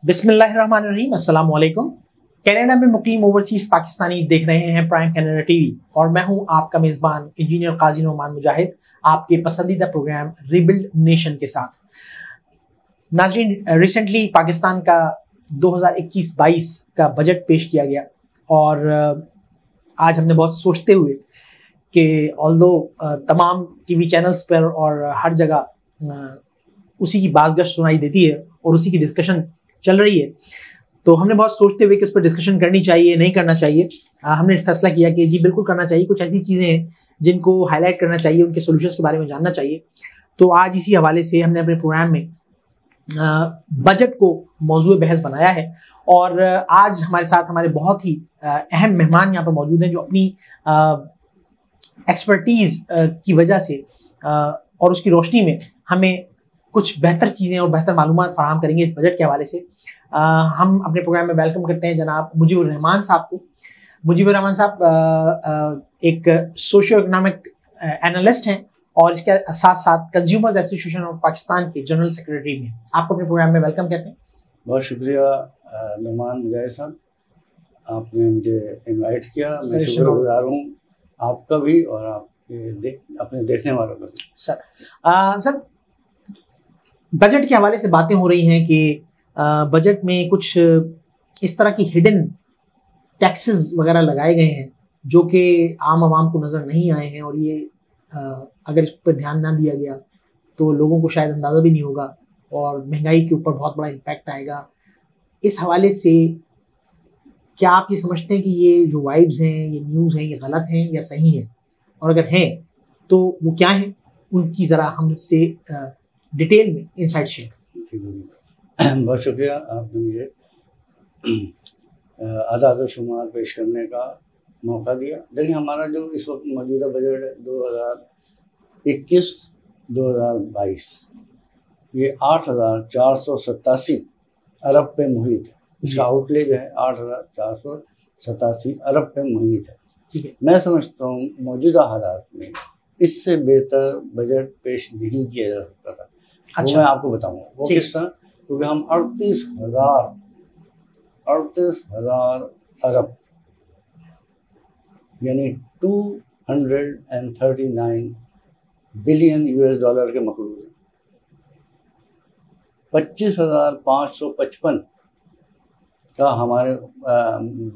बिस्मिल्लाहिर्रहमानिर्रहीम, अस्सलाम वालेकुम। कनाडा में मुकीम ओवरसीज पाकिस्तानीज देख रहे हैं प्राइम कनाडा टीवी और मैं हूं आपका मेज़बान इंजीनियर काजी नोमान मुजाहिद, आपके पसंदीदा प्रोग्राम रिबिल्ड नेशन के साथ। नाज़रीन, रिसेंटली पाकिस्तान का 2021-22 का बजट पेश किया गया और आज हमने बहुत सोचते हुए कि ऑल्दो तमाम टीवी चैनल्स पर और हर जगह उसी की बाज़गश्त सुनाई देती है और उसी की डिस्कशन चल रही है, तो हमने बहुत सोचते हुए कि उस पर डिस्कशन करनी चाहिए नहीं करना चाहिए, हमने फैसला किया कि जी बिल्कुल करना चाहिए। कुछ ऐसी चीज़ें हैं जिनको हाईलाइट करना चाहिए, उनके सॉल्यूशंस के बारे में जानना चाहिए। तो आज इसी हवाले से हमने अपने प्रोग्राम में बजट को मौजूद बहस बनाया है और आज हमारे साथ हमारे बहुत ही अहम मेहमान यहाँ पर मौजूद हैं जो अपनी एक्सपर्टीज़ की वजह से और उसकी रोशनी में हमें कुछ बेहतर चीज़ें और बेहतर मालूमात फराहम करेंगे इस बजट के हवाले से। हम अपने प्रोग्राम में वेलकम करते हैं जनाब मुजीबुर रहमान साहब को। मुजीबुर रहमान साहब एक सोशियो इकोनॉमिक एनालिस्ट हैं और इसके साथ साथ कंज्यूमर्स एसोसिएशन ऑफ पाकिस्तान के जनरल सेक्रेटरी भी हैं। आपको अपने प्रोग्राम में वेलकम कहते हैं। बहुत शुक्रिया नोमान मुजाहिद साहब, आपने मुझे इनवाइट किया। मैं शुक्रगुजार हूँ आपका भी और आपके अपने देखने वालों का भी। सर, बजट के हवाले से बातें हो रही हैं कि बजट में कुछ इस तरह की हिडन टैक्सेस वगैरह लगाए गए हैं जो कि आम आवाम को नज़र नहीं आए हैं और ये अगर इस पर ध्यान ना दिया गया तो लोगों को शायद अंदाज़ा भी नहीं होगा और महंगाई के ऊपर बहुत बड़ा इम्पैक्ट आएगा। इस हवाले से क्या आप ये समझते हैं कि ये जो वाइब्स हैं, ये न्यूज़ हैं, ये गलत हैं या सही हैं, और अगर हैं तो वो क्या हैं, उनकी ज़रा हमसे डिटेल में इनसाइट शेयर। बहुत शुक्रिया, आपने मुझे आदाद शुमार पेश करने का मौका दिया। देखिए, हमारा जो इस वक्त मौजूदा बजट है 2021-2022, ये 8,487 अरब पे मुहित है। इसका आउटले जो है 8,487 अरब पे मुहित है। ठीक है, मैं समझता हूँ मौजूदा हालात में इससे बेहतर बजट पेश नहीं किया जा सकता था। अच्छा, वो मैं आपको बताऊंगा वो किस तरह, क्योंकि हम 38,000 अरब यानी 239 बिलियन US डॉलर के मखलूक हैं। 25,555 का हमारे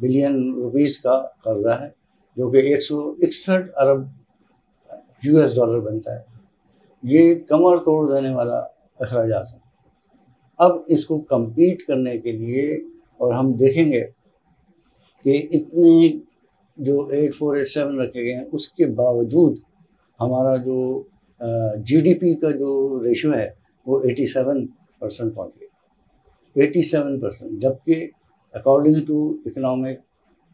बिलियन रुपीस का कर्जा है जो कि 161 अरब US डॉलर बनता है। ये कमर तोड़ देने वाला अखराजात है। अब इसको compete करने के लिए, और हम देखेंगे कि इतने जो 8487 रखे गए हैं उसके बावजूद हमारा जो GDP का जो रेशो है वो 87% पहुँच गया। 87%, जबकि अकॉर्डिंग टू इकोनॉमिक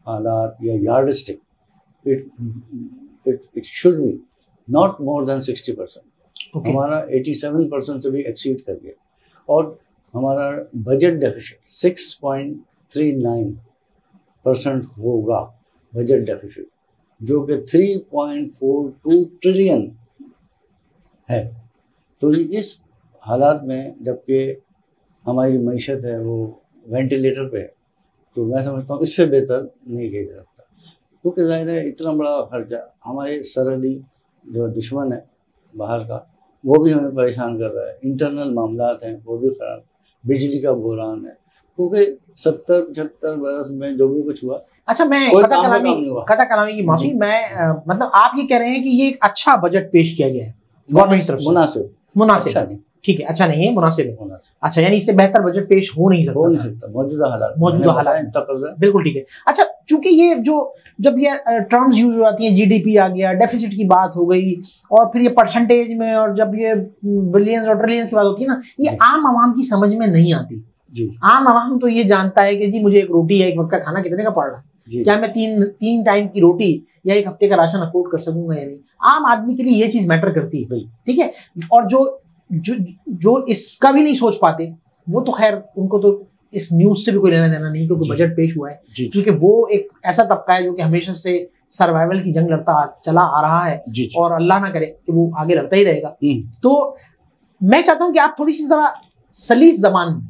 हालात या yardstick it should be not more than 60%। हमारा 87% से भी एक्सीड कर गया और हमारा बजट डेफिसिट 6.39% होगा बजट डेफिसिट, जो कि 3.42 ट्रिलियन है। तो इस हालात में जबकि हमारी मईशत है वो वेंटिलेटर पे है, तो मैं समझता हूँ इससे बेहतर नहीं किया जा सकता, क्योंकि जाहिर है इतना बड़ा खर्चा, हमारे सरहदी जो दुश्मन है बाहर का वो भी हमें परेशान कर रहा है, इंटरनल मामलात हैं वो भी ख़राब, बिजली का बहरान है, क्योंकि 70-75 बरस में जो भी कुछ हुआ। अच्छा, मैं खता कलामी की माफी, मैं मतलब आप ये कह रहे हैं कि ये एक अच्छा बजट पेश किया गया है गवर्नमेंट की तरफ से? मुनासिब अच्छा नहीं, ठीक है, अच्छा नहीं है, मुनासिब है। अच्छा, यानी इससे बेहतर बजट पेश हो नहीं सकता मौजूदा हालात बिल्कुल ठीक है। अच्छा, चूंकि ये जो जब ये टर्म्स यूज हो जाती हैं, GDP आ गया, डेफिसिट की बात हो गई और फिर ये परसेंटेज में, और जब ये बिलियंस और ट्रिलियंस की बात होती है ना, ये आम आवाम की समझ में नहीं आती जी। आम आवाम तो ये जानता है कि जी मुझे एक रोटी या एक वक्त का खाना कितने का पड़ रहा है, क्या मैं तीन टाइम की रोटी या एक हफ्ते का राशन अफोर्ड कर सकूंगा या नहीं। आम आदमी के लिए ये चीज मैटर करती है, ठीक है। और जो इसका भी नहीं सोच पाते वो तो खैर उनको तो इस न्यूज से भी कोई लेना देना नहीं, क्योंकि बजट पेश हुआ है, क्योंकि वो एक ऐसा तबका है जो कि हमेशा से सर्वाइवल की जंग लड़ता चला आ रहा है और अल्लाह ना करे कि वो आगे लड़ता ही रहेगा। तो मैं चाहता हूं कि आप थोड़ी सी जरा सलीस जबान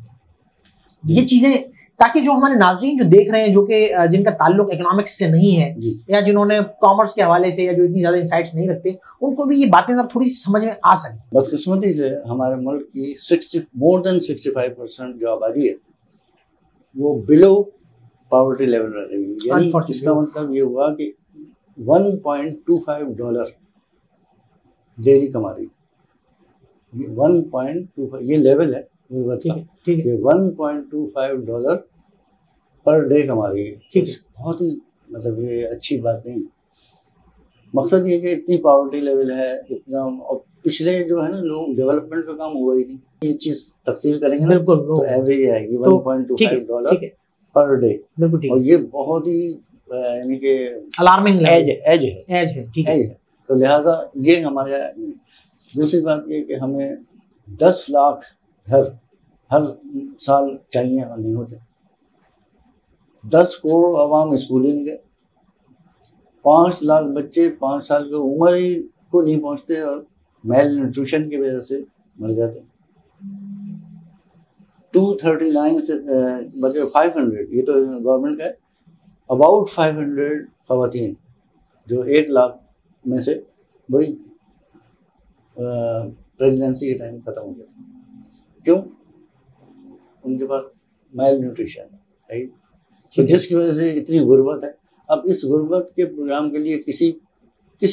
ये चीजें, ताकि जो हमारे नाजरीन जो देख रहे हैं, जो कि जिनका ताल्लुक इकोनॉमिक्स से नहीं है या जिन्होंने कॉमर्स के हवाले से या जो इतनी ज्यादा इंसाइट्स नहीं रखते, उनको भी ये बातें सब थोड़ी सी समझ में आ सके। बदकिस्मती से हमारे मुल्क की मोर देन 65% जो आबादी है वो बिलो पॉवर्टी लेवल रह रही है। यानी इसका मतलब ये हुआ कि $1.25 डेली कमा रही है। 1.25 ये लेवल है, ये $1.25 पर डे कमा रही है। बहुत ही मतलब ये अच्छी बात नहीं। मकसद ये कि इतनी पॉवर्टी लेवल है, इतना, और पिछले जो है ना लोग डेवलपमेंट का काम हुआ ही नहीं। ये चीज तकसीम करेंगे ना तो एवरेज आएगी $1.25 पर डे। और ये बहुत ही यानी कि अलार्मिंग एज है। ठीक है। तो लिहाजा ये हमारे, दूसरी बात ये कि हमें 10 लाख घर हर साल चाहिए और नहीं होते। 10 करोड़ आवाम स्कूल ही नहीं गए। 5 लाख बच्चे 5 साल की उम्र ही को नहीं पहुंचते और मेल न्यूट्रिशन की वजह से मर जाते। 239 से बच्चे 500, ये तो गवर्नमेंट का है, अबाउट 500 खवातीन जो 1 लाख में से वही प्रेगनेंसी के टाइम खत्म हो जाती। क्यों? उनके पास मेल न्यूट्रिशन है, तो जिसकी वजह से इतनी गुर्बत है। अब इस गुर्बत के प्रोग्राम के लिए किसी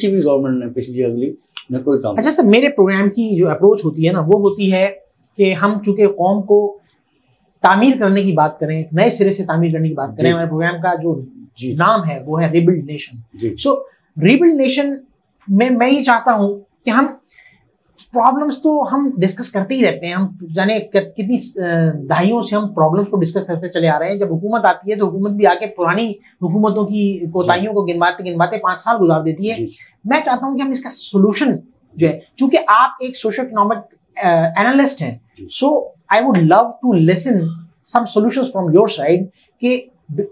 भी गवर्नमेंट ने, पिछली अगली ने कोई काम। अच्छा सर, मेरे प्रोग्राम की जो अप्रोच होती है ना, वो होती है कि हम चूंकि कौम को तामीर करने की बात करें, नए सिरे से तामीर करने की बात करें, हमारे प्रोग्राम का जो नाम है वो है रिबिल्ड नेशन। सो रिबिल्ड नेशन में मैं ये चाहता हूं कि हम प्रॉब्लम्स तो हम डिस्कस करते ही रहते हैं। हम जाने कितनी दहाइयों से हम प्रॉब्लम्स को डिस्कस करते चले आ रहे हैं। जब हुकूमत आती है तो हुकूमत भी आके पुरानी हुकूमतों की कोताहियों को गिनवाते 5 साल गुजार देती है। मैं चाहता हूं कि हम इसका सोल्यूशन जो है, चूंकि आप एक सोशो इकोनॉमिक एनालिस्ट हैं, so I would love to listen some solutions from your side, कि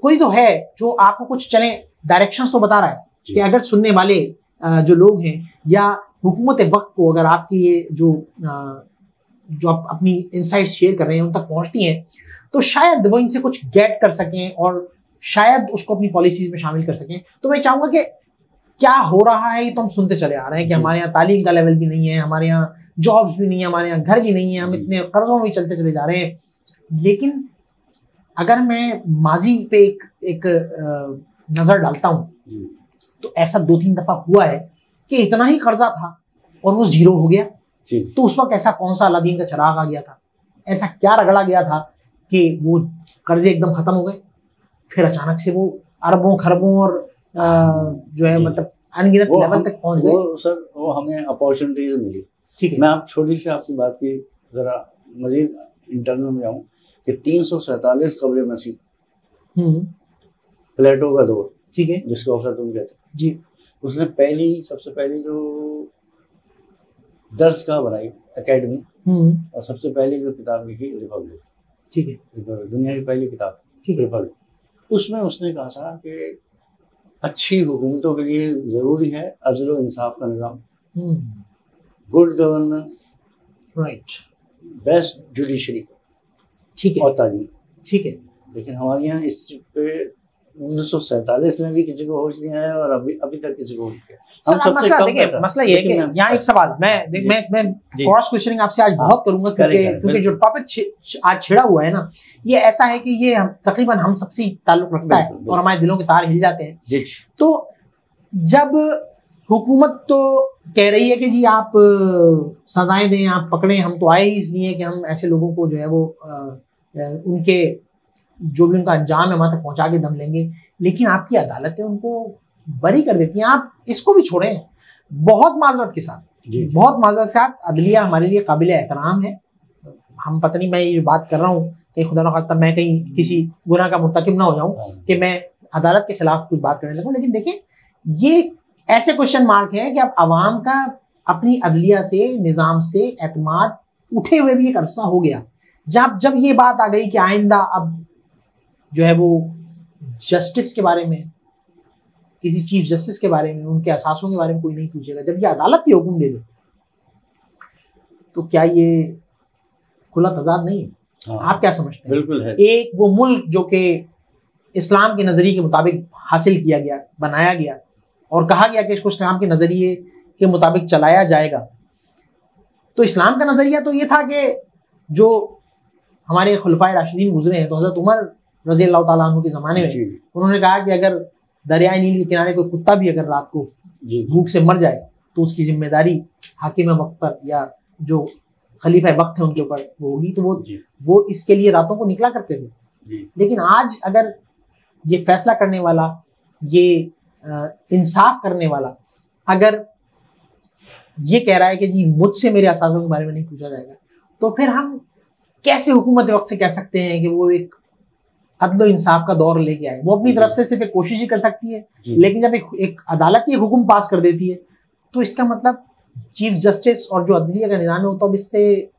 कोई तो है जो आपको कुछ चले डायरेक्शंस तो बता रहा है कि अगर सुनने वाले जो लोग हैं या हुकूमत वक्त को अगर आपकी ये जो आप अपनी इनसाइट्स शेयर कर रहे हैं उन तक पहुंचती हैं, तो शायद वो इनसे कुछ गेट कर सकें और शायद उसको अपनी पॉलिसीज में शामिल कर सकें। तो मैं चाहूंगा कि क्या हो रहा है ये तो हम सुनते चले आ रहे हैं कि हमारे यहाँ तालीम का लेवल भी नहीं है, हमारे यहाँ जॉब्स भी नहीं है, हमारे यहाँ घर भी नहीं है, हम इतने कर्जों में चलते चले जा रहे हैं। लेकिन अगर मैं माजी पे एक नजर डालता हूँ तो ऐसा 2-3 दफा हुआ है कि इतना ही कर्जा था और वो जीरो हो गया। तो उस वक्त ऐसा कौन सा अलादीन का चिराग आ गया था, ऐसा क्या रगड़ा गया था कि वो कर्जे एकदम खत्म हो गए, फिर अचानक से वो अरबों खरबों और जो है मतलब अनगिनत लेवल तक पहुंच गए। सर वो हमें अपॉर्चुनिटीज मिली। ठीक है, मैं आप छोटी सी आपकी बात की जरा मजीद इंटरनल में जाऊँ कि 347 कब्र मसीह प्लेटो का दौर, ठीक है, जिसको अफलातून कहते हैं जी, उसने सबसे पहली जो दर्स का बनाई एकेडमी और सबसे पहली जो किताब लिखी रिपब्लिक, ठीक है, दुनिया की पहली किताब रिपब्लिक। उसमें उसने कहा था कि अच्छी हुकूमतों के लिए जरूरी है अदल और इंसाफ का निज़ाम, good governance, right, best judiciary, ठीक है, और तालीम, ठीक है। लेकिन हमारे यहाँ इस पे 1947 में भी किसी को होश नहीं आया और अभी तक किसी को होश नहीं आया। हम सबसे कम देखिए, मसला ये है कि यहाँ एक सवाल मैं क्रॉस क्वेश्चनिंग आपसे आज बहुत करूंगा, क्योंकि जो टॉपिक आज छिड़ा हुआ है ना, ये ऐसा है कि ये तकरीबन हम सबसे ताल्लुक रखता है और हमारे दिलों के तार हिल जाते हैं। तो जब हुकूमत तो कह रही है कि जी आप सजाएं दें, आप पकड़ें, हम तो आए ही इसलिए कि हम ऐसे लोगों को जो है वो उनके जो भी उनका अंजाम है वहां तक पहुंचा के दम लेंगे, लेकिन आपकी अदालतें उनको बरी कर देती हैं। आप इसको भी छोड़ें, बहुत माजरत के साथ, बहुत माजरत के साथ, अदलिया हमारे लिए काबिल एहतराम है। हम पता नहीं, मैं ये बात कर रहा हूँ कि खुदा न खास्ता मैं कहीं किसी गुनाह का मुर्तकिब ना हो जाऊं कि मैं अदालत के खिलाफ कुछ बात करने लगूं, लेकिन देखें ये ऐसे क्वेश्चन मार्क है कि अब आवाम का अपनी अदलिया से, निज़ाम से एतमाद उठे हुए भी एक अरसा हो गया। जब ये बात आ गई कि आइंदा अब जो है वो जस्टिस के बारे में, किसी चीफ जस्टिस के बारे में, उनके असासों के बारे में कोई नहीं पूछेगा, जब ये अदालत की हुक्म दे दे, तो क्या ये खुला तजाद नहीं है? हाँ, आप क्या समझते हैं? बिल्कुल है। एक वो मुल्क जो कि इस्लाम के नजरिए के मुताबिक हासिल किया गया, बनाया गया और कहा गया कि इसको इस्लाम के नजरिए के मुताबिक चलाया जाएगा, तो इस्लाम का नजरिया तो ये था कि जो हमारे खुलफाए राशिदीन गुजरे हैं, तो हजरत उमर रजी अल्लाह ताला अन्हु के ज़माने में उन्होंने कहा कि अगर दरियाए नील के किनारे कोई कुत्ता भी अगर रात को भूख से मर जाए तो उसकी जिम्मेदारी हाकिम वक्त पर या जो खलीफा वक्त है उनके ऊपर वो होगी, तो वो इसके लिए रातों को निकला करते थे। लेकिन आज अगर ये फैसला करने वाला, ये इंसाफ करने वाला अगर ये कह रहा है कि जी मुझसे मेरे असाज़ों के बारे में नहीं पूछा जाएगा, तो फिर हम कैसे हुकूमत वक्त से कह सकते हैं कि वो एक अदल इंसाफ का दौर लेके आए? वो अपनी तरफ से सिर्फ एक कोशिश ही कर सकती है, लेकिन जब एक अदालत ही हुक्म पास कर देती है तो इसका मतलब चीफ जस्टिस और जो अदलिया का निज़ाम है वो तो अब इससे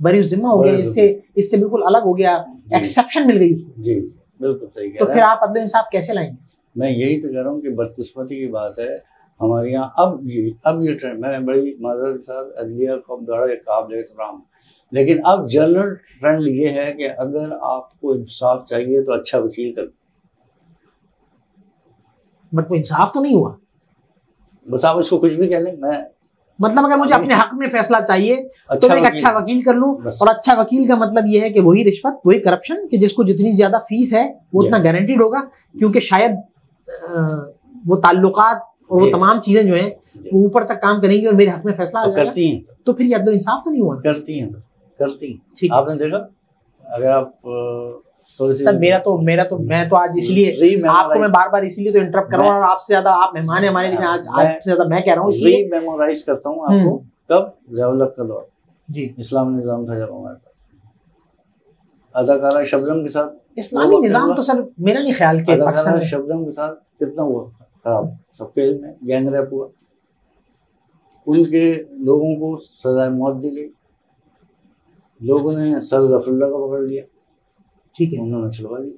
बरी जिम्मा हो गया, इससे बिल्कुल अलग हो गया, एक्सेप्शन मिल गई उसको। जी बिल्कुल सही कह तो फिर आप अदल इंसाफ कैसे लाएंगे? मैं यही तो कह रहा हूँ कि बदकिस्मती की बात है हमारे यहाँ। अब ये ट्रेंड, मैं बड़ी माजरत के साथ अदलिया को बड़ा काबिल एहतराम, लेकिन अब जनरल ट्रेंड ये है कि अगर आपको इंसाफ चाहिए तो अच्छा वकील कर, बट वो इंसाफ तो नहीं हुआ। बस आप इसको कुछ भी कह लें, मैं मतलब अगर मुझे अपने हक में फैसला चाहिए तो मैं एक अच्छा वकील कर लूं, और अच्छा वकील का मतलब ये है कि वही रिश्वत, वही करप्शन, कि जिसको जितनी ज्यादा फीस है वो उतना गारंटीड होगा, क्योंकि शायद वो ताल्लुकात और वो तमाम चीजें जो हैं वो ऊपर तक काम करेंगी और मेरे हक में फैसला आ करती हैं। तो फिर ये अदल इंसाफ तो नहीं हुआ। करती हैं, करती। आपने देखा, अगर आप सर मेरा तो मैं तो आज इसलिए आपको मैं बार बार इसीलिए तो इंटरप्ट कर रहा हूँ, और आपसे ज्यादा आप मेहमान है हमारे, लेकिन आज से ज्यादा मैं कह रहा हूँ इसलिए मेमोराइज करता हूँ आपको। कब? ज़िया-उल-हक का दौर जी, इस्लामी निज़ाम था जब हमारे पास, अदाकारा शबनम के साथ इस्लामी निज़ाम तो सर मेरा नहीं ख्याल कि अदाकारा शबनम के साथ कितना हुआ खराब, सबके इल्म में गैंग रेप हुआ, उनके लोगों को सजाए मौत दी गई, लोगों ने सर ज़फरुल्लाह को पकड़ लिया, ठीक है, उन्होंने छुड़वा दिया।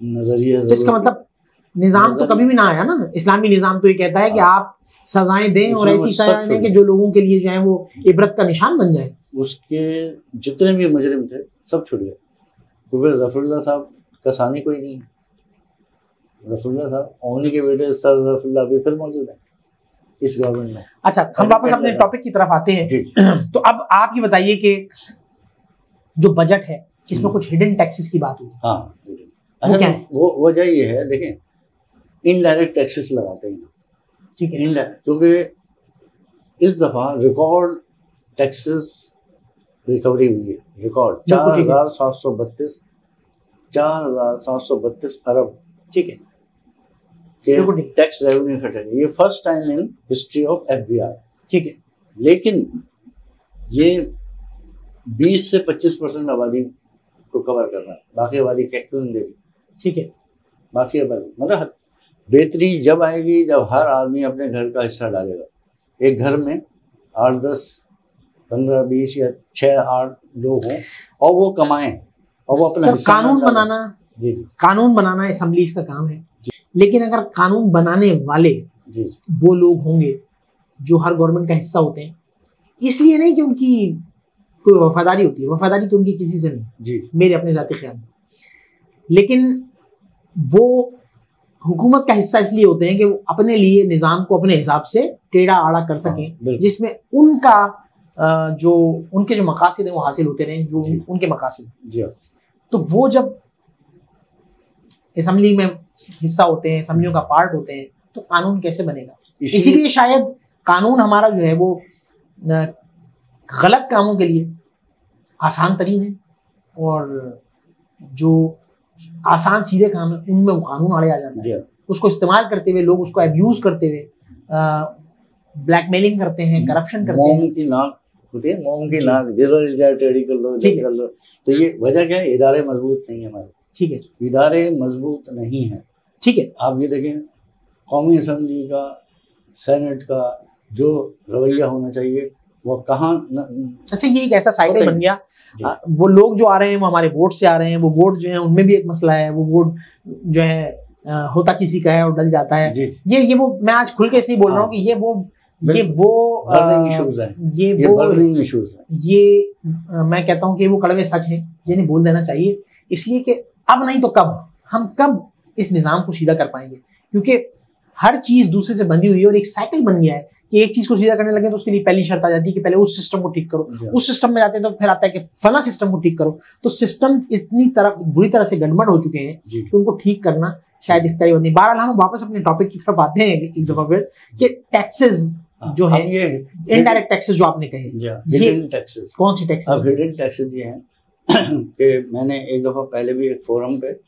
नजरिया तो इसका मतलब निज़ाम तो कभी भी ना आया ना। इस्लामी निज़ाम तो ये कहता है कि आप सजाएं दें और ऐसी सजाएं दें कि जो लोगों के लिए जो है वो इबरत का निशान बन जाए। उसके जितने भी मुजरिम थे सब छुट गए, क्योंकि ज़फरुल्लाह साहब का सानी कोई नहीं है। ज़फरुल्लाह साहब, उन्हीं के बेटे सर ज़फरुल्लाह भी फिर मौजूद है इस गवर्नमेंट में। अच्छा, हम वापस अपने टॉपिक की तरफ आते हैं। तो अब आप ये बताइए कि जो बजट है इसमें कुछ हिडन टैक्सेस की बात हुई। हाँ, वो क्या है? वो वजह ये है, देखें, इनडायरेक्ट टैक्सेस लगाते हैं, ठीक है, क्योंकि इस दफा रिकॉर्ड टैक्सेस रिकवरी हुई है, रिकॉर्ड 4,732 अरब, ठीक है, के टैक्स रेवेन्यू इकट्ठा। ये first time in history of FBI, ठीक है, लेकिन ये 20 से 25% आबादी को कवर कर रहा है, बाकी आबादी क्यों नहीं दे रही, ठीक है, बाकी आबादी मतलब बेहतरी जब आएगी जब हर आदमी अपने घर का हिस्सा डालेगा। एक घर में 8, 10, 15, 20 या 6, 8 लोग हों और वो कमाएं और वो अपना कानून बनाना, जी, कानून बनाना असेंबलीज का काम है, लेकिन अगर कानून बनाने वाले जी वो लोग होंगे जो हर गवर्नमेंट का हिस्सा होते हैं, इसलिए नहीं कि उनकी कोई वफादारी होती है, वफादारी तो उनकी किसी से नहीं जी, मेरे अपने जाती ख्याल में, लेकिन वो हुकूमत का हिस्सा इसलिए होते हैं कि वो अपने लिए निज़ाम को अपने हिसाब से टेढ़ा आड़ा कर सकें, जिसमें उनका जो उनके जो मकासद हैं वो हासिल होते रहें, जो उनके मकासद जी। तो वो जब असेंबली में हिस्सा होते हैं, असेंबलियों का पार्ट होते हैं, तो कानून कैसे बनेगा? इसीलिए शायद कानून हमारा जो है वो गलत कामों के लिए आसान तरीन है, और जो आसान सीधे काम है उनमें वो कानून आड़े आ जाता है। उसको इस्तेमाल करते हुए लोग उसको अब्यूज करते हुए ब्लैकमेलिंग करते हैं, करप्शन करते हैं। मोम की नाक होती है, मोम की नाक जिधर जाए टेढ़ी कर लो, कर लो। तो ये वजह क्या है? इदारे मजबूत नहीं है हमारे, ठीक है, इदारे मजबूत नहीं है, ठीक है। आप ये देखें, कौमी असेंबली का, सेनेट का जो रवैया होना चाहिए वो कहाँ अच्छा, ये एक ऐसा साइड बन गया। वो लोग जो आ रहे हैं वो हमारे वोट से आ रहे हैं, वो वोट जो है उनमें भी एक मसला है, वो वोट जो है होता किसी का है और डल जाता है। ये वो मैं आज खुल के इसलिए बोल रहा हूँ कि ये वो ये वो बर्निंग इश्यूज हैं, ये ये वो बर्निंग इश्यूज हैं। ये मैं कहता हूँ कि वो कड़वे सच हैं जिन्हें बोल देना चाहिए, इसलिए कि अब नहीं तो कब, हम कब इस निज़ाम को सीधा कर पाएंगे, क्योंकि हर चीज दूसरे से बंधी हुई है और एक साइकिल बन गया है कि एक चीज को सीधा करने लगे तो उसके लिए पहली शर्त आ जाती है कि पहले उस सिस्टम को ठीक करो, उस सिस्टम में जाते हैं तो फिर आता है कि फला सिस्टम को ठीक करो। तो सिस्टम इतनी तरह बुरी तरह से गड़बड़ हो चुके हैं कि उनको ठीक करना शायद इख्तियारी नहीं। बहरहाल हम वापस अपने टॉपिक की तरफ आते हैं एक दफा फिर कि टैक्सेस जो है, ये इनडायरेक्ट टैक्सेस जो आपने कहे, हिडन टैक्सेस। कौन सी टैक्सेस? अब हिडन टैक्सेस ये हैं कि मैंने एक दफा पहले भी एक फोरम पे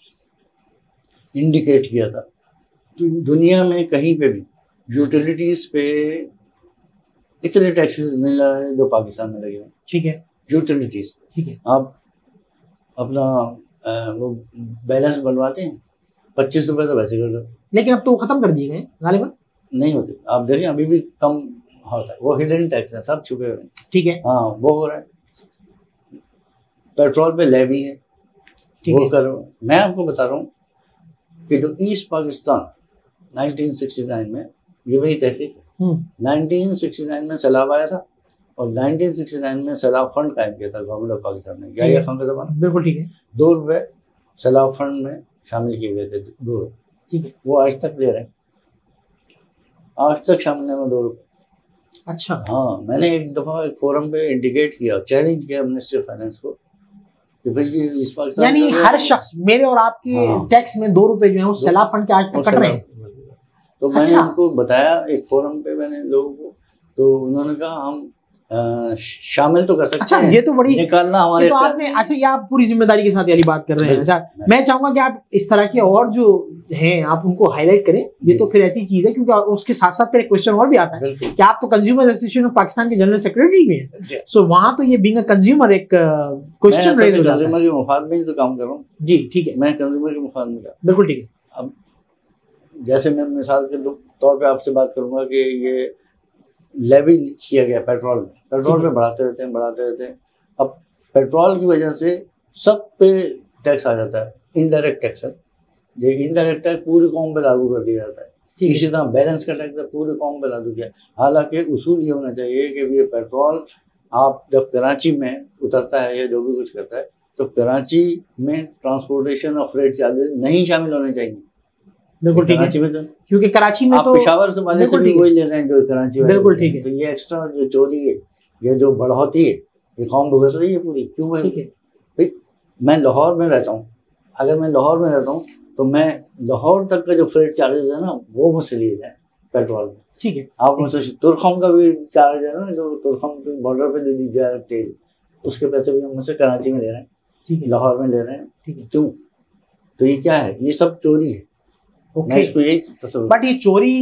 इंडिकेट किया था, तो दुनिया में कहीं पे भी यूटिलिटीज पे इतने टैक्सेस नहीं लगे जो पाकिस्तान में लगे हुए। ठीक है, यूटिलिटीज पे। ठीक है, आप अपना वो बैलेंस बनवाते हैं 25 रुपए तो वैसे कर दो, लेकिन अब तो खत्म कर दिए गए गालिबन, नहीं होते। आप देखें अभी भी कम होता है, वो हिडन टैक्स है, सब छुपे हुए हैं। ठीक है, हाँ वो हो रहा है। पेट्रोल पे लेवी है, वो करो। मैं आपको बता रहा हूँ कि जो ईस्ट पाकिस्तान 1969 में, ये वही तहकीक है, 1969 में सैलाब आया था और 1969 में सैलाब फंड कायम किया था गवर्नमेंट ऑफ पाकिस्तान ने, या खान का जमाना। बिल्कुल ठीक है। 2 रुपए सैलाब फंड में शामिल किए गए थे, 2 रुपए। ठीक है, वो आज तक दे रहे हैं, आज तक शामिल है 2 रुपए। अच्छा, हाँ, मैंने एक दफा एक फोरम पे इंडिकेट किया, चैलेंज किया मिनिस्ट्री ऑफ फाइनेंस को कि भाई ये इस पाकिस्तान, यानी हर शख्स, मेरे और आपके टैक्स में 2 रुपए जो है वो सैलाब फंड के आज तक कट रहे हैं। तो मैंने उनको बताया एक फोरम पे, मैंने लोगों को, तो उन्होंने कहा हम शामिल तो कर सकते हैं। ये तो बड़ी निकालना हमारे, तो आपने, अच्छा ये आप पूरी जिम्मेदारी के साथ वाली बात कर रहे हैं। अच्छा, मैं चाहूंगा कि आप इस तरह के और जो हैं आप उनको हाईलाइट करें। ये तो फिर ऐसी चीज है, क्योंकि उसके साथ साथ फिर एक क्वेश्चन और भी आता है कि आप तो कंज्यूमर एसोसिएशन ऑफ पाकिस्तान के जनरल सेक्रेटरी भी हैं, सो वहां तो ये बीइंग अ कंज्यूमर एक क्वेश्चन रेज हो जाता है। कंज्यूमर के मुफाद में ही तो काम कर रहा हूँ जी, ठीक है, मैं कंज्यूमर के मुफाद में। बिल्कुल ठीक है। अब जैसे मैं मिसाल के तौर पे आपसे बात करूंगा कि ये लेवी किया गया पेट्रोल पे बढ़ाते रहते हैं। अब पेट्रोल की वजह से सब पे टैक्स आ जाता है, इनडायरेक्ट टैक्स है। ये इनडायरेक्ट टैक्स पूरी कौम पे लागू कर दिया जाता है। इसी तरह बैलेंस का टैक्स पूरी कौम पे लागू किया। हालांकि उसूल ये होना चाहिए कि ये पेट्रोल आप जब कराची में उतरता है या जो भी कुछ करता है, तो कराची में ट्रांसपोर्टेशन और फ्रेट चार्जेस नहीं शामिल होने चाहिए। बिल्कुल ठीक है, कराची में तो, क्योंकि कराची में आप तो पेशावर से वाले से भी वही ले रहे हैं जो कराची वाले। बिल्कुल ठीक है। तो ये एक्स्ट्रा जो चोरी है, ये जो बढ़ोतरी है, ये कौन भुगत रही है पूरी? क्यों है? भाई मैं लाहौर में रहता हूँ, अगर मैं लाहौर में रहता हूँ तो मैं लाहौर तक का जो फ्रेट चार्जेस है ना, वो मुझसे लिए जाए पेट्रोल में। ठीक है, आप मुझसे तुरखम का भी चार्ज है ना, जो तुरखम बॉर्डर पे दे दी जाए तेल, उसके पैसे भी हम मुझसे कराची में ले रहे हैं, ठीक है, लाहौर में ले रहे हैं। ठीक है, क्यों? तो ये क्या है? ये सब चोरी है। मैं इसको यही तस्वीर, बट ये चोरी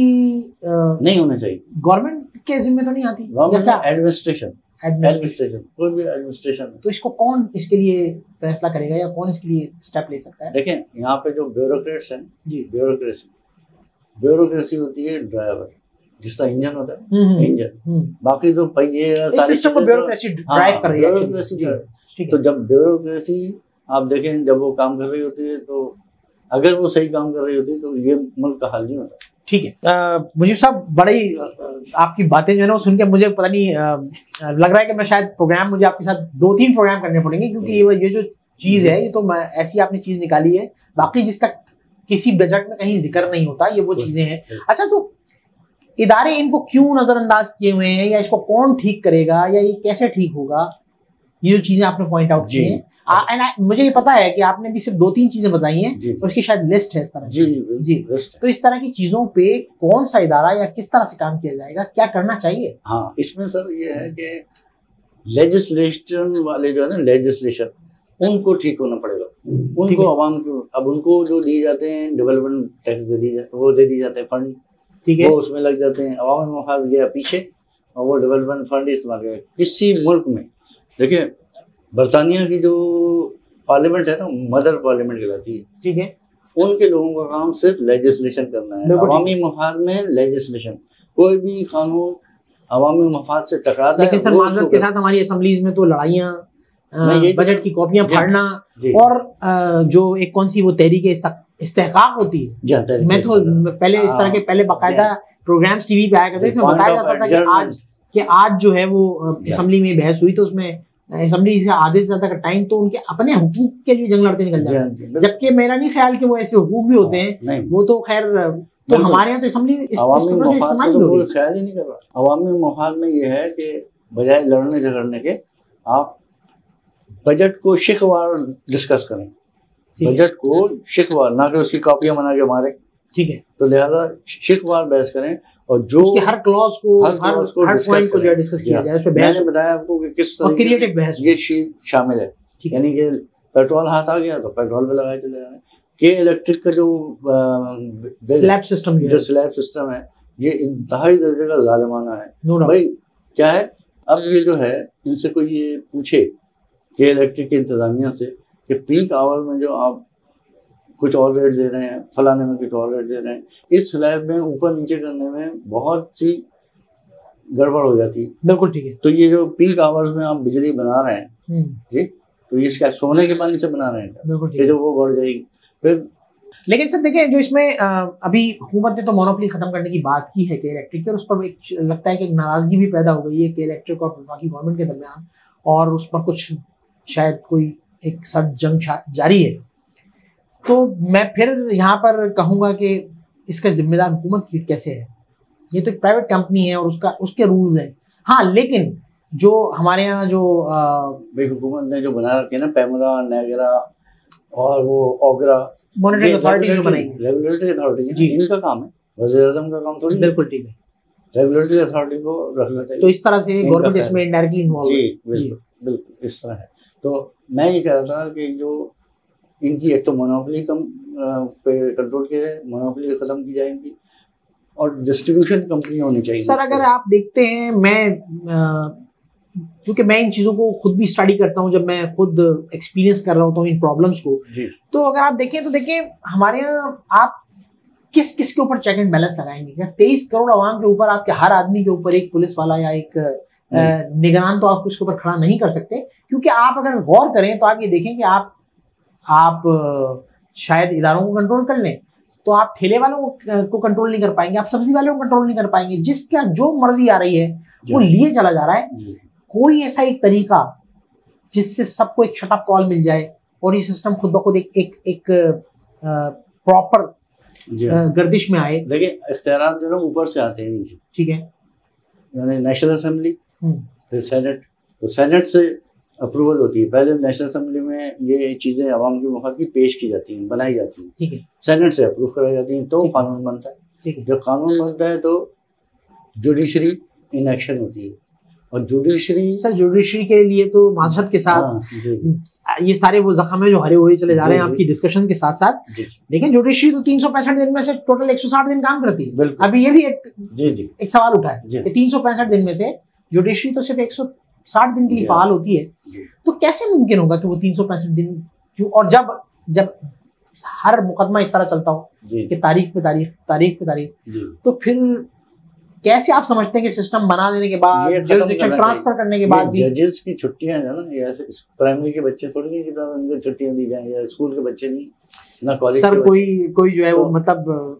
नहीं होना चाहिए। गवर्नमेंट के जिम्मे तो नहीं आती, गवर्नमेंट एडमिनिस्ट्रेशन कोई भी एडमिनिस्ट्रेशन। तो इसको कौन इसके लिए फैसला करेगा या कौन इसके लिए स्टेप ले सकता है? देखें, यहाँ पे जो ब्यूरोक्रेट्स हैं जी, ब्यूरोक्रेसी होती है ड्राइवर, जिसका इंजन होता है, इंजन, बाकी तो पहिए सारी सिस्टम को ब्यूरोक्रेसी ड्राइव कर रही है। तो जब ब्यूरोक्रेसी आप देखें, जब वो काम कर रही होती है, तो अगर वो सही काम कर रही होती तो ये मुल्क का हाल नहीं होता। ठीक है, मुझे साहब बड़ी आपकी बातें जो है ना वो सुन के मुझे पता नहीं लग रहा है कि मैं शायद प्रोग्राम, मुझे आपके साथ 2-3 प्रोग्राम करने पड़ेंगे, क्योंकि ये जो चीज़ है, ये तो ऐसी आपने चीज़ निकाली है, बाकी जिसका किसी बजट में कहीं जिक्र नहीं होता, ये वो चीज़ें हैं। अच्छा, तो इदारे इनको क्यों नज़रअंदाज किए हुए हैं, या इसको कौन ठीक करेगा, या ये कैसे ठीक होगा? ये जो चीज़ें आपने पॉइंट आउट की हैं, मुझे ये पता है कि आपने भी सिर्फ 2-3 चीजें बताई हैं और उसकी शायद लिस्ट है इस तरह जी। तो इस तरह की चीजों पे कौन सा इदारा या किस तरह से काम किया जाएगा, क्या करना चाहिए? हाँ, इसमें सर ये है कि लेजिस्लेशन वाले जो है ना, लेजिस्लेशन, उनको ठीक होना पड़ेगा। उनको आवाम को, अब उनको जो दिए जाते हैं डेवलपमेंट टैक्स दे दिए जाते, वो दे दिए जाते हैं फंड, ठीक है, वो उसमें लग जाते हैं, आवाम में मफाद गया पीछे और वो डेवलपमेंट फंड इस्तेमाल किया। किसी मुल्क में देखिए, बरतानिया की जो पार्लियामेंट है ना, मदर पार्लियामेंट कहलाती है, ठीक है, उनके लोगों का काम सिर्फ लेजिस्लेशन करना है, अवामी मफाद में लेजिस्लेशन। कोई भी कानून अवामी मफाद से टकराता है। लेकिन सर माजरत के साथ हमारी असेंबलीज में तो लड़ाइयाँ, बजट की कॉपियां फाड़ना, और जो एक कौन सी वो तहरीक इस्तेहकाक होती है, मैं तो पहले इस तरह के पहले बाकायदा प्रोग्राम्स टीवी पे आया करते थे, इसमें बताया जाता था कि आज जो है वो असेंबली में बहस हुई तो उसमें असेंबली से आधे से ज्यादा का टाइम तो उनके अपने हुकूक के लिए जंग लड़ते निकल जाते हैं, जबकि मेरा नहीं ख्याल कि वो ऐसे हुकूक भी होते हैं, वो तो खैर तो हमारे यहाँ तो असेंबली अवामी मफाद को कोई ख्याल ही नहीं कर रहा। अवामी मफाद में ये है कि बजाय लड़ने झगड़ने के आप बजट को शिकवार डिस्कस करें, बजट को शिकवार, ना कि उसकी कॉपियां बना के मारे, ठीक है, तो लिहाजा शिकवार बहस करें और जो उसके हर क्लॉज को हर पॉइंट को जो डिस्कस किया जाए, उस पे बहस। मैंने बताया आपको कि किस तरह क्रिएटिव बहस ये शामिल है, यानी कि पेट्रोल हाथ आ गया तो पेट्रोल पे लगाए चले जाए, के इलेक्ट्रिक का जो स्लैब सिस्टम है ये इंतहाई दर्जे का जालिमाना है। भाई क्या है, अब ये जो है इनसे कोई ये पूछे के इलेक्ट्रिक की इंतजामिया से कि पीक आवर में जो आप कुछ और रेट दे रहे हैं, फलाने में कुछ और रेट दे रहे हैं, इस स्लैब में ऊपर नीचे करने में बहुत सी गड़बड़ हो जाती है। बिल्कुल ठीक है। तो ये जो पीक आवर्स में आप बिजली बना रहे हैं जी, तो ये क्या सोने के पानी से बना रहे हैं? बिल्कुल ठीक है, जो वो बढ़ जाएगी फिर। लेकिन सर देखिए, जो इसमें अभी हुकूमत ने तो मोनोपोली खत्म करने की बात की है के इलेक्ट्रिक की, और उस पर एक लगता है कि एक नाराजगी भी पैदा हो गई है के इलेक्ट्रिक और वफाकी गवर्नमेंट के दरमियान, और उस पर कुछ शायद कोई एक सर्द जंग जारी है। तो मैं फिर यहाँ पर कहूँगा कि इसका जिम्मेदार हुकूमत कैसे है? ये तो एक प्राइवेट कंपनी है और उसके रूल्स हैं। हाँ, लेकिन जो हमारे यहाँ जो हुकूमत ने जो बना रखे ना, पैमरा, नेगरा और वो ओगरा, मॉनिटरिंग अथॉरिटी जो बनाई, रेगुलेटरी अथॉरिटी जी, इनका काम है, वज़ीर-ए-आज़म का काम थोड़ी। बिल्कुल ठीक है, रेगुलेटरी अथॉरिटी को रखना चाहिए। तो इस तरह से गवर्नमेंट इसमें इनडायरेक्टली इन्वॉल्व है। जी बिल्कुल इस तरह है। तो मैं ये कह रहा था कि जो इनकी एक तो मोनोपोली पे कंट्रोल किया जाए, मोनोपोली खत्म की जाएगी, और डिस्ट्रीब्यूशन कंपनी होनी चाहिए। सर अगर आप देखते हैं, मैं क्योंकि मैं इन चीज़ों को खुद भी स्टडी करता हूँ, जब मैं खुद एक्सपीरियंस कर रहा होता हूँ इन प्रॉब्लम्स को, तो अगर आप देखें तो देखें हमारे यहाँ आप किस किस के ऊपर चेक एंड बैलेंस लगाएंगे? क्या 23 करोड़ आवाम के ऊपर, आपके हर आदमी के ऊपर एक पुलिस वाला या एक निगरान तो आप उसके ऊपर खड़ा नहीं कर सकते? क्योंकि आप अगर गौर करें तो आप ये देखें कि आप शायद इदारों को कंट्रोल कर लें तो आप ठेले वालों को कंट्रोल नहीं कर पाएंगे, आप सब्जी वालों को कंट्रोल नहीं कर पाएंगे, जिसका जो मर्जी आ रही है वो लिए चला जा रहा है। कोई ऐसा एक तरीका जिससे सबको एक शटअप कॉल मिल जाए और ये सिस्टम खुद ब खुद एक प्रॉपर गर्दिश में आए। देखिए, इख्तियारात जो है ऊपर से आते हैं नीचे, ठीक है, यानी नेशनल असेंबली, फिर सेनेट, तो सेनेट से अप्रूवल होती है। पहले नेशनल असेंबली में ये चीज़ें अवाम के मुखात की पेश की जाती हैं, बनाई जाती हैं, ठीक है, सेनेट से अप्रूव कराई जाती हैं, तो कानून बनता है, ठीक है। जब कानून बनता है तो जुडिशरी इन एक्शन होती है, और जुडिशरी, सर जुडिशरी के लिए तो माज़रत के साथ ये सारे वो जख्म है जो हरे हुए चले जा रहे हैं आपकी डिस्कशन के साथ साथ। देखिए, जुडिशरी तो 365 दिन में से टोटल 160 दिन काम करती है। अभी ये भी एक सवाल उठा है कि 365 दिन में से जुडिशरी तो सिर्फ 160 दिन के लिए फाल होती है, तो कैसे मुमकिन होगा कि वो 365 दिन क्यों? और जब हर मुकदमा इस तरह चलता हो कि तारीख पे तारीख, तो फिर कैसे आप समझते हैं कि सिस्टम बना देने के बाद, जुरिसडिक्शन ट्रांसफर करने के बाद भी जजेस की छुट्टियां है ना, ये ऐसे प्राइमरी के बच्चे थोड़ी नहीं कि उनको छुट्टियां दी जाएं, या स्कूल के बच्चे नहीं, ना कॉलेज सर कोई जो है वो मतलब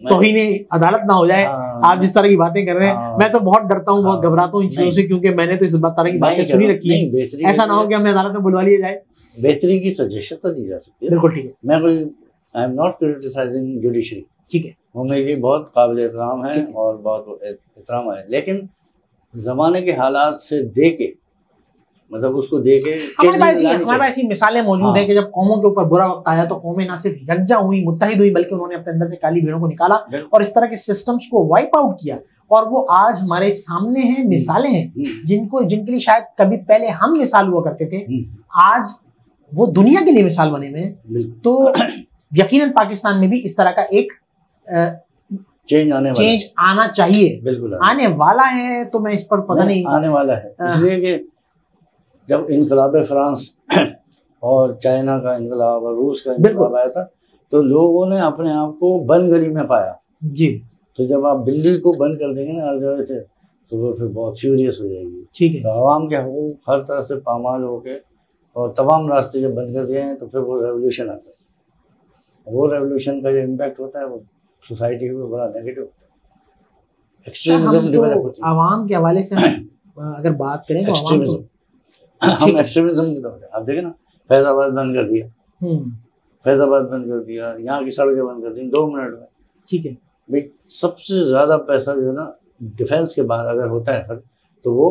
तौहीन अदालत ना हो जाए। आप जिस तरह की बातें कर रहे हैं, मैं तो बहुत डरता हूँ, बहुत घबराता हूँ इन चीजों से, क्योंकि मैंने तो इस तरह की बातें सुनी रखी है। ऐसा ना हो कि हमें अदालत में बुलवा लिया जाए। बेहतरी की सजेशन तो दी जा सकती है, बिल्कुल ठीक है। मैं कोई I am not criticising judiciary, ठीक है, वो मेरे लिए बहुत काबिल एहतराम है और बहुत एहतराम है, लेकिन जमाने के हालात से देके, मतलब उसको देके हमारे पास ऐसी मिसालें मौजूद हैं कि जब कौमों के ऊपर बुरा वक्त आया तो कौमें ना सिर्फ यकजा हुई, मुत्तहिद हुई, बल्कि उन्होंने अपने अंदर से काली भेड़ों को निकाला और इस तरह के सिस्टम्स को वाइप आउट किया, और वो आज हमारे सामने हैं, मिसालें हैं जिनके लिए शायद कभी पहले हम मिसाल हुआ करते थे, आज वो दुनिया के लिए मिसाल बने हुए हैं। तो यकीनन पाकिस्तान में भी इस तरह का एक चेंज आना चाहिए, बिल्कुल आने वाला है। तो मैं इस पर पता नहीं आने वाला है, इसलिए कि जब इनकलाब फ्रांस और चाइना का इनकलाब और रूस का इनकलाब आया था, तो लोगों ने अपने आप को बंद गली में पाया जी। तो जब आप बिल्ली को बंद कर देंगे ना हर जगह से, तो वो फिर बहुत फ्यूरियस हो जाएगी, ठीक है। तो आवाम के हकूक हर तरह से पामाल होके और तमाम रास्ते जब बंद कर दिए हैं, तो फिर वो रेवोल्यूशन आता है। वो रेवोल्यूशन का जो इम्पैक्ट होता है वो सोसाइटी में बड़ा नेगेटिव होता है। एक्सट्रीमिज्म डेवलप होती है। आवाम के हवाले से हम अगर बात करें तो एक्सट्रीमिज्म, हम एक्सट्रीमिज्म की तरफ आप देखें ना, फैजाबाद बंद कर दिया, फैजाबाद बंद कर दिया, यहाँ की सड़कें बंद कर दी 2 मिनट में। ठीक है भाई सबसे ज्यादा पैसा जो है ना डिफेंस के बाद अगर होता है खर्च, तो वो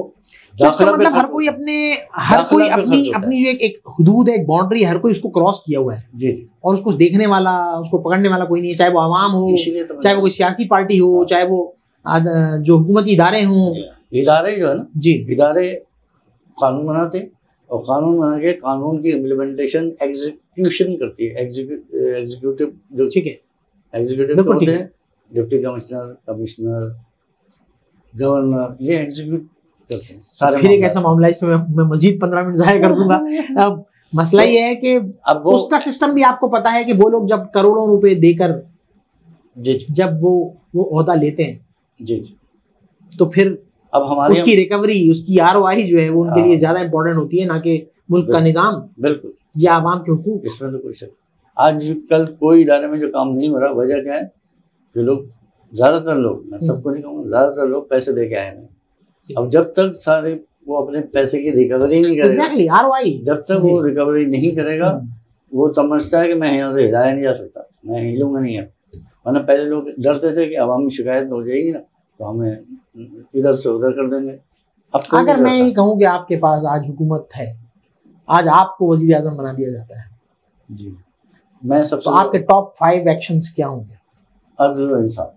तो इसका मतलब हर कोई अपनी जो एक हुदूद है, एक बाउंड्री, हर कोई उसको क्रॉस किया हुआ है जी, और उसको देखने वाला, उसको पकड़ने वाला कोई नहीं है, चाहे वो आवाम हो, तो चाहे वो कोई सियासी पार्टी हो, चाहे वो जो हुकूमती इदारे हों। इदारे जो है ना जी, इदारे कानून बनाते और कानून बना के कानून की इम्प्लीमेंटेशन एग्जीक्यूशन करती है, एग्जीक्यूटिव जो ठीक है, एग्जीक्यूटिव होते हैं, डिप्टी कमिश्नर, कमिश्नर, गवर्नर, ये एग्जीक्यूट करते हैं सारे। फिर एक ऐसा मामला, इस पे मैं मजीद 15 मिनट जाया कर दूंगा। अब मसला ये है कि अब उसका सिस्टम भी आपको पता है कि वो लोग जब करोड़ों रुपए देकर जी जब वो ओहदा लेते हैं जी, तो फिर अब हमारे उसकी रिकवरी, उसकी ROI जो है वो उनके लिए ज्यादा इंपॉर्टेंट होती है, ना कि मुल्क का निजाम बिल्कुल या आवाम के हुकूक। इसमें तो कोई शक। आज कल कोई इदारे में जो काम नहीं हो रहा, वजह क्या है कि लोग, ज्यादातर लोग, मैं सबको नहीं कहूँगा, ज्यादातर लोग पैसे दे के आए हैं। अब जब तक सारे वो अपने पैसे की रिकवरी नहीं करेगा, ROI जब तक वो रिकवरी नहीं करेगा, वो समझता है कि मैं यहाँ से हिलाया नहीं जा सकता, मैं हिलूंगा नहीं है। वरना पहले लोग डरते थे कि अवामी शिकायत हो जाएगी ना तो हमें इधर से उधर कर देंगे। अब अगर मैं ये कहूँ कि आपके पास आज हुकूमत है, आज आपको वजीर आजम बना दिया जाता है जी, मैं सबसे, तो आपके टॉप 5 एक्शंस क्या होंगे? अदल व इंसाफ।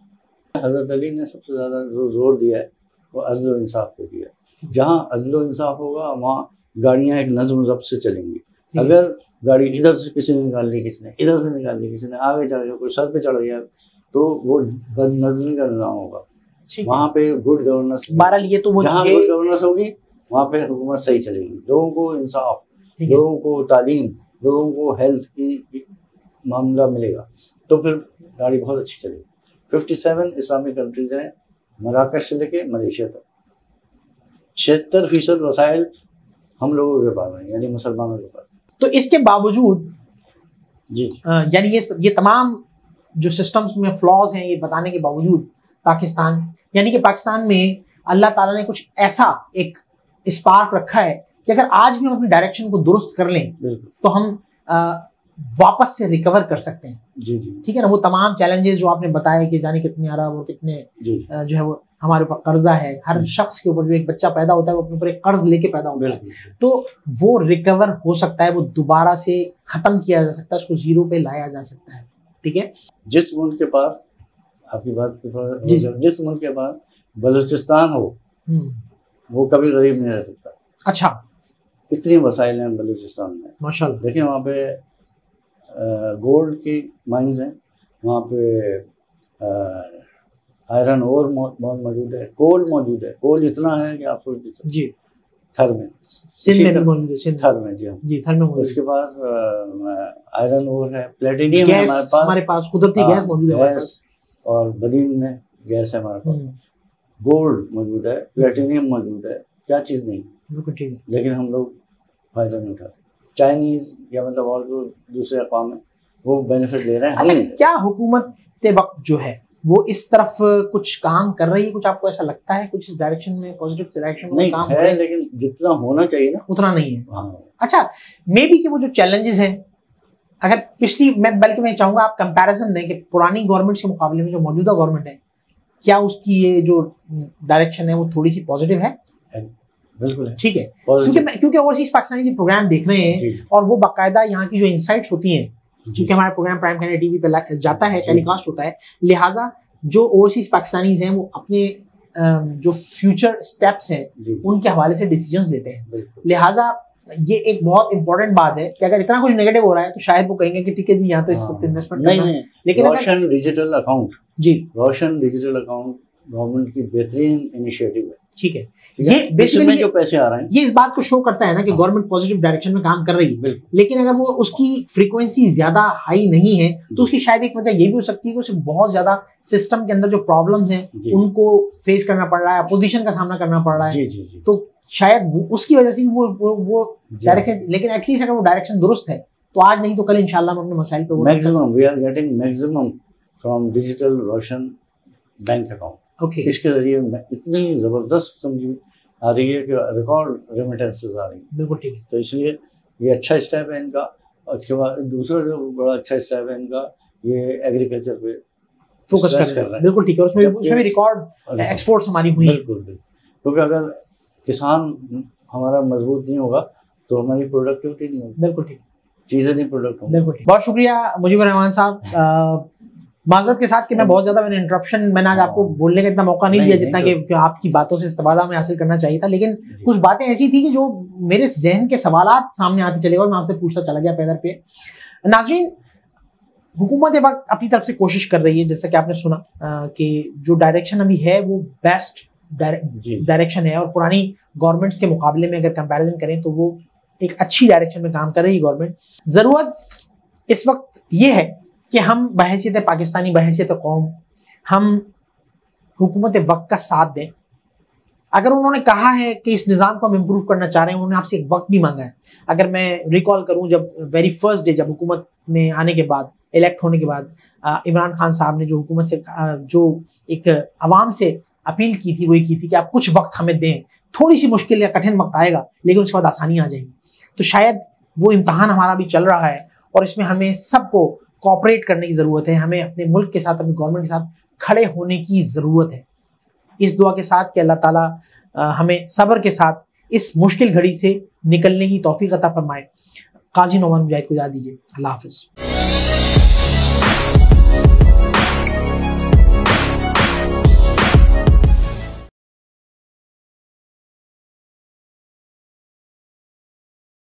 हजरत अली ने सबसे ज़्यादा जो जोर दिया है वो अदल व इंसाफ पे दिया। जहाँ अदल व इंसाफ होगा वहाँ गाड़ियाँ एक नज़्म ज़ब्त से चलेंगी। अगर गाड़ी इधर से किसी ने निकाल ली, किसी ने इधर से निकाल ली, किसी ने आगे चढ़ गया, कोई सर पे चढ़ गया, तो वो बदनज़मी का निज़ाम होगा। वहाँ पे गुड गवर्नेंस, बहरहाल ये तो वो जहाँ गुड गवर्नेंस होगी वहाँ पे हुकूमत सही चलेगी। लोगों को इंसाफ, लोगों को तालीम, लोगों को हेल्थ की मामला मिलेगा तो फिर गाड़ी बहुत अच्छी चलेगी। 57 इस्लामिक कंट्रीज हैं, मराकश से लेके मलेशिया तक। 76% वसाइल हम लोगों के पास हैं, यानी मुसलमानों के पास। तो इसके बावजूद जी, यानी ये तमाम जो सिस्टम्स में फ्लॉज हैं, ये बताने के बावजूद पाकिस्तान, यानी कि पाकिस्तान में अल्लाह ताला ने कुछ ऐसा एक स्पार्क रखा है कि अगर आज भी हम अपनी डायरेक्शन को दुरुस्त कर लें तो हम वापस से रिकवर कर सकते हैं। जी जी, ठीक है ना। वो तमाम चैलेंजेस जो आपने बताए कि जाने कितने अरब और कितने जो है वो हमारे ऊपर कर्जा है, हर शख्स के ऊपर जो एक बच्चा पैदा होता है वो अपने ऊपर एक कर्ज लेके पैदा होता है, तो वो रिकवर हो सकता है, वो दोबारा से खत्म किया जा सकता है, उसको जीरो पे लाया जा सकता है। ठीक है। जिस मुल्क के पास, आपकी बात की थोड़ा, जिस मुल्क के पास बलूचिस्तान हो वो कभी गरीब नहीं रह सकता। अच्छा, इतनी वसाइल हैं बलूचिस्तान में माशाल्लाह। देखिए वहाँ पे गोल्ड की माइंस हैं, वहाँ पे आयरन ओर बहुत मौजूद है, कोल मौजूद है। कोल इतना है कि आप सोच सकते जी, थर में, सिंध में मौजूद है, थर में जी थर में मौजूद। उसके पास आयरन ओर है, प्लेटिनियम है हमारे पास कुदरती गैस मौजूद है, गैस और बदीन में गैस है हमारे पास, गोल्ड मौजूद है, प्लेटिनियम मौजूद है, क्या चीज़ नहीं, बिल्कुल ठीक है। लेकिन हम लोग फायदा नहीं उठाते। चाइनीज या मतलब और जो दूसरे अक़वाम है वो बेनिफिट ले रहे हैं। अच्छा, क्या हुकूमत वक्त जो है वो इस तरफ कुछ काम कर रही है? कुछ आपको ऐसा लगता है कुछ इस डायरेक्शन में, पॉजिटिव डायरेक्शन में नहीं काम है, लेकिन जितना होना चाहिए ना उतना नहीं है। हाँ। अच्छा, मे बी कि वो जो चैलेंजेस हैं, अगर पिछली, बल्कि मैं चाहूंगा आप कंपैरिजन दें कि पुरानी गवर्नमेंट के मुकाबले में जो मौजूदा गवर्नमेंट है, क्या उसकी ये जो डायरेक्शन है वो थोड़ी सी पॉजिटिव है? बिल्कुल है, ठीक है। क्योंकि ओवरसीज पाकिस्तानी जी प्रोग्राम देख रहे हैं और वो बाकायदा यहाँ की जो इंसाइट्स होती हैं, क्योंकि हमारा प्रोग्राम प्राइम कैनेडा टीवी पे जाता है, टेलीकास्ट होता है, लिहाजा जो ओवरसीज पाकिस्तानीज हैं वो अपने जो फ्यूचर स्टेप्स हैं उनके हवाले से डिसीजंस लेते हैं। लिहाजा ये एक बहुत इंपॉर्टेंट बात है कि अगर इतना कुछ नेगेटिव हो रहा है तो शायद वो कहेंगे कि ठीक है जी यहाँ तो इस वक्त इन्वेस्टमेंट नहीं, लेकिन रोशन डिजिटल अकाउंट, जी रोशन डिजिटल अकाउंट गवर्नमेंट की बेहतरीन इनिशिएटिव है। ठीक है, ये बेसिकली जो पैसे आ रहे हैं ये इस बात को शो करता है ना कि गवर्नमेंट पॉजिटिव डायरेक्शन में काम कर रही है। लेकिन अगर वो उसकी फ्रीक्वेंसी ज्यादा हाई नहीं है तो उसकी शायद एक वजह ये भी हो सकती है कि उसे बहुत ज्यादा सिस्टम के अंदर जो प्रॉब्लम्स हैं उनको फेस करना पड़ रहा है, अपोजिशन का सामना करना पड़ रहा है। तो शायद उसकी वजह से वो डायरेक्शन, लेकिन एटलीस्ट अगर वो डायरेक्शन दुरुस्त है तो आज नहीं तो कल इंशाल्लाह हम अपने मसाइल पे maximum we are getting maximum from digital Roshan bank account. Okay. इसके जरिए इतनी ज़बरदस्त किस्म की आ रही है कि रिकॉर्ड रेमिटेंसेस आ रही है। बिल्कुल ठीक है। तो इसलिए ये अच्छा स्टेप है इनका। उसके बाद दूसरा जो बड़ा अच्छा स्टेप है इनका, ये एग्रीकल्चर पे फोकस कर रहे हैं। बिल्कुल ठीक है। उसमें भी रिकॉर्ड एक्सपोर्ट्स हमारी हुई। बिल्कुल, क्योंकि अगर किसान हमारा मजबूत नहीं होगा तो हमारी प्रोडक्टिविटी नहीं होगी। बिल्कुल ठीक, चीज़ें नहीं प्रोडक्ट होंगी। बिल्कुल ठीक। बहुत शुक्रिया मुजीबर रहमान साहब। माजरत के साथ कि मैं बहुत ज्यादा मैंने आज आपको बोलने का इतना मौका नहीं दिया जितना कि आपकी बातों से इस्तेफादा में हासिल करना चाहिए था, लेकिन कुछ बातें ऐसी थी कि जो मेरे जहन के सवालात सामने आते चले और मैं आपसे पूछता चला गया पैदर पे। नाज़रीन, हुकूमत वक्त अपनी तरफ से कोशिश कर रही है, जैसा कि आपने सुना कि जो डायरेक्शन अभी है वो बेस्ट डायरेक्शन है और पुरानी गवर्नमेंट्स के मुकाबले में अगर कंपैरिजन करें तो वो एक अच्छी डायरेक्शन में काम कर रही है गवर्नमेंट। ज़रूरत इस वक्त ये है कि हम बहैसियत पाकिस्तानी, बहैसियत कौम, हम हुकूमत वक्त का साथ दें। अगर उन्होंने कहा है कि इस निज़ाम को हम इम्प्रूव करना चाह रहे हैं, उन्होंने आपसे एक वक्त भी मांगा है। अगर मैं रिकॉल करूं, जब वेरी फर्स्ट डे जब हुकूमत में आने के बाद, इलेक्ट होने के बाद, इमरान खान साहब ने जो हुकूमत से जो एक आवाम से अपील की थी वो ये की थी कि आप कुछ वक्त हमें दें, थोड़ी सी मुश्किल या कठिन वक्त आएगा लेकिन उसके बाद आसानी आ जाएगी। तो शायद वो इम्तहान हमारा भी चल रहा है और इसमें हमें सबको कोऑपरेट करने की ज़रूरत है। हमें अपने मुल्क के साथ, अपनी गवर्नमेंट के साथ खड़े होने की ज़रूरत है। इस दुआ के साथ कि अल्लाह ताला हमें सब्र के साथ इस मुश्किल घड़ी से निकलने की तौफीक अता फरमाए। काजी नौमान मुजाहिद को इजाज़त दीजिए। अल्लाह हाफ़िज़।